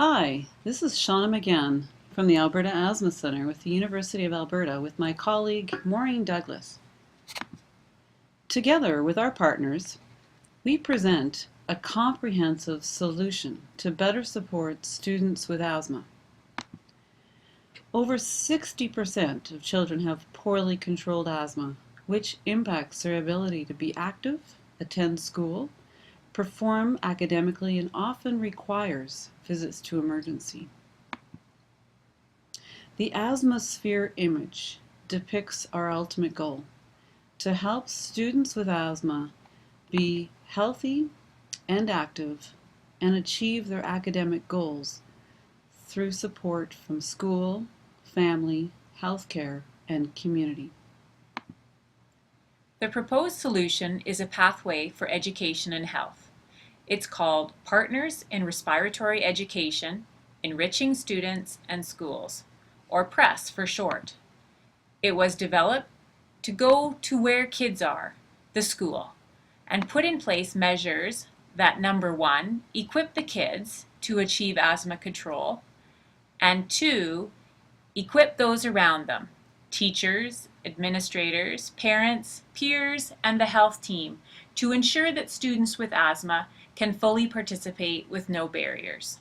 Hi, this is Shauna McGann from the Alberta Asthma Centre with the University of Alberta with my colleague Maureen Douglas. Together with our partners, we present a comprehensive solution to better support students with asthma. Over 60% of children have poorly controlled asthma, which impacts their ability to be active, attend school, perform academically, and often requires visits to emergency. The asthma sphere image depicts our ultimate goal: to help students with asthma be healthy and active and achieve their academic goals through support from school, family, healthcare, and community. The proposed solution is a pathway for education and health. It's called Partners in Respiratory Education, Enriching Students and Schools, or PRESS for short. It was developed to go to where kids are, the school, and put in place measures that, number one, equip the kids to achieve asthma control, and two, equip those around them, teachers, administrators, parents, peers, and the health team, to ensure that students with asthma can fully participate with no barriers.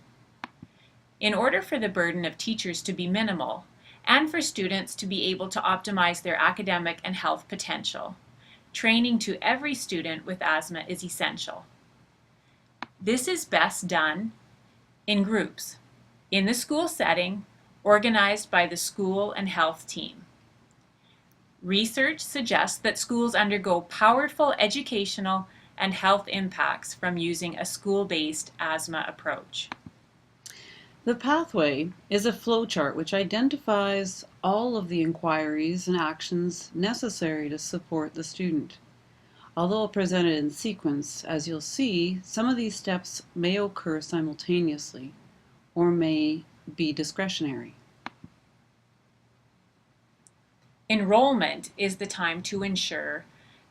In order for the burden of teachers to be minimal, and for students to be able to optimize their academic and health potential, training to every student with asthma is essential. This is best done in groups, in the school setting, organized by the school and health team. Research suggests that schools undergo powerful educational and health impacts from using a school-based asthma approach. The pathway is a flowchart which identifies all of the inquiries and actions necessary to support the student. Although presented in sequence, as you'll see, some of these steps may occur simultaneously or may be discretionary. Enrollment is the time to ensure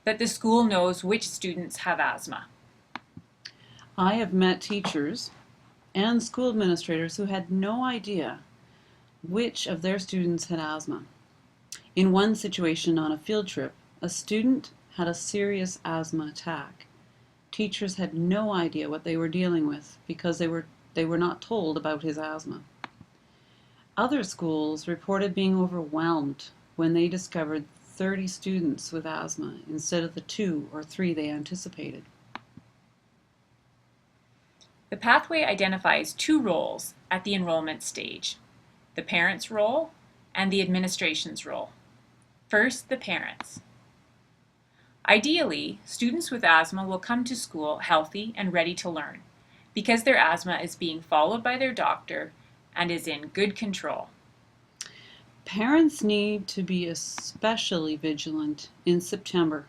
that the school knows which students have asthma. I have met teachers and school administrators who had no idea which of their students had asthma. In one situation on a field trip, a student had a serious asthma attack. Teachers had no idea what they were dealing with because they were not told about his asthma. Other schools reported being overwhelmed when they discovered 30 students with asthma instead of the 2 or 3 they anticipated. The pathway identifies two roles at the enrollment stage: the parent's role and the administration's role. First, the parents. Ideally, students with asthma will come to school healthy and ready to learn because their asthma is being followed by their doctor and is in good control. Parents need to be especially vigilant in September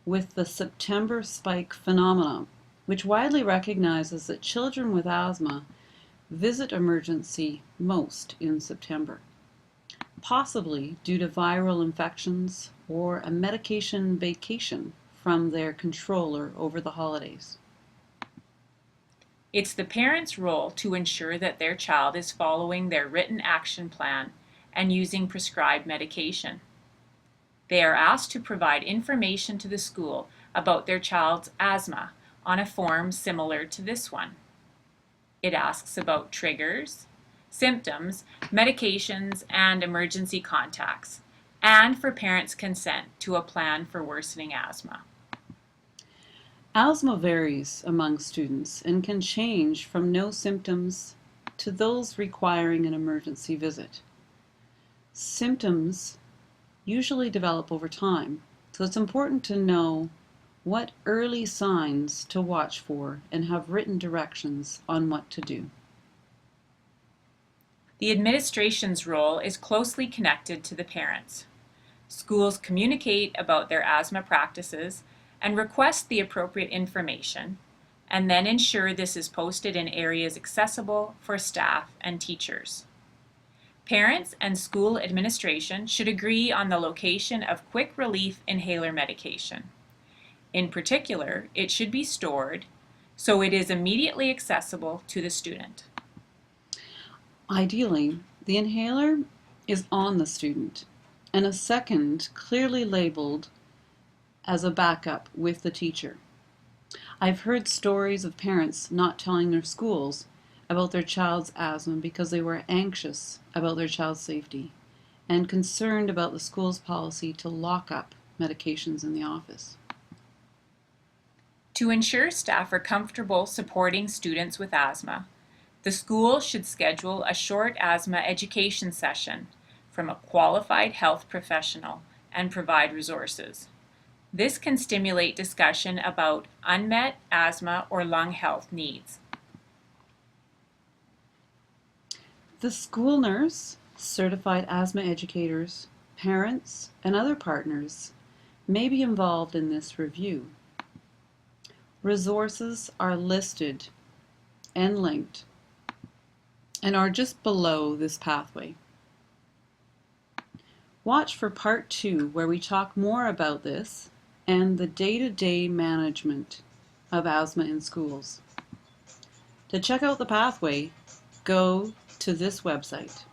with the September spike phenomenon, which widely recognizes that children with asthma visit emergency most in September, possibly due to viral infections or a medication vacation from their controller over the holidays. It's the parent's role to ensure that their child is following their written action plan and using prescribed medication. They are asked to provide information to the school about their child's asthma on a form similar to this one. It asks about triggers, symptoms, medications, and emergency contacts, and for parents' consent to a plan for worsening asthma. Asthma varies among students and can change from no symptoms to those requiring an emergency visit. Symptoms usually develop over time, so it's important to know what early signs to watch for and have written directions on what to do. The administration's role is closely connected to the parents. Schools communicate about their asthma practices and request the appropriate information, and then ensure this is posted in areas accessible for staff and teachers. Parents and school administration should agree on the location of quick relief inhaler medication. In particular, it should be stored so it is immediately accessible to the student. Ideally, the inhaler is on the student, and a second clearly labeled as a backup with the teacher. I've heard stories of parents not telling their schools about their child's asthma because they were anxious about their child's safety and concerned about the school's policy to lock up medications in the office. To ensure staff are comfortable supporting students with asthma, the school should schedule a short asthma education session from a qualified health professional and provide resources. This can stimulate discussion about unmet asthma or lung health needs. The school nurse, certified asthma educators, parents, and other partners may be involved in this review. Resources are listed and linked and are just below this pathway. Watch for part 2 where we talk more about this and the day-to-day management of asthma in schools. To check out the pathway, go to this website.